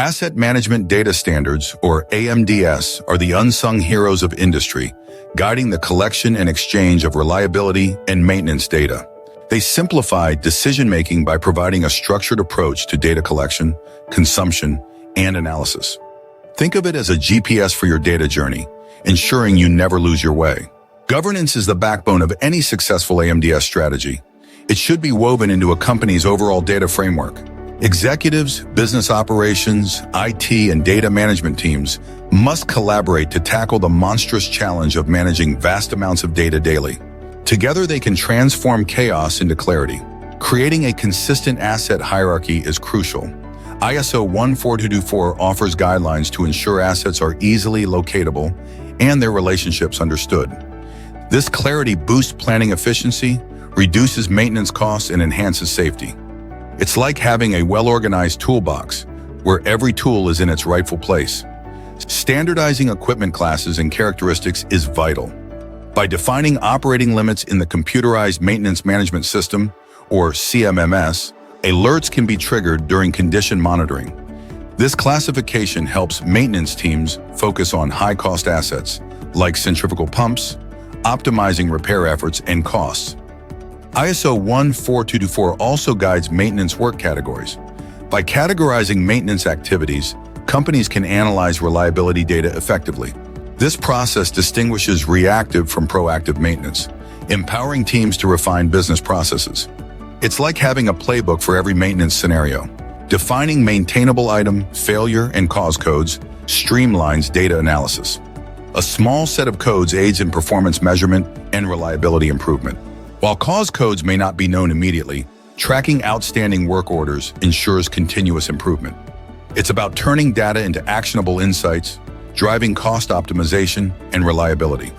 Asset Management Data Standards, or AMDS, are the unsung heroes of industry, guiding the collection and exchange of reliability and maintenance data. They simplify decision-making by providing a structured approach to data collection, consumption, and analysis. Think of it as a GPS for your data journey, ensuring you never lose your way. Governance is the backbone of any successful AMDS strategy. It should be woven into a company's overall data framework. Executives, business operations, IT, and data management teams must collaborate to tackle the monstrous challenge of managing vast amounts of data daily. Together, they can transform chaos into clarity. Creating a consistent asset hierarchy is crucial. ISO 14224 offers guidelines to ensure assets are easily locatable and their relationships understood. This clarity boosts planning efficiency, reduces maintenance costs, and enhances safety. It's like having a well-organized toolbox, where every tool is in its rightful place. Standardizing equipment classes and characteristics is vital. By defining operating limits in the Computerized Maintenance Management System, or CMMS, alerts can be triggered during condition monitoring. This classification helps maintenance teams focus on high-cost assets, like centrifugal pumps, optimizing repair efforts and costs. ISO 14224 also guides maintenance work categories. By categorizing maintenance activities, companies can analyze reliability data effectively. This process distinguishes reactive from proactive maintenance, empowering teams to refine business processes. It's like having a playbook for every maintenance scenario. Defining maintainable item, failure, and cause codes streamlines data analysis. A small set of codes aids in performance measurement and reliability improvement. While cause codes may not be known immediately, tracking outstanding work orders ensures continuous improvement. It's about turning data into actionable insights, driving cost optimization and reliability.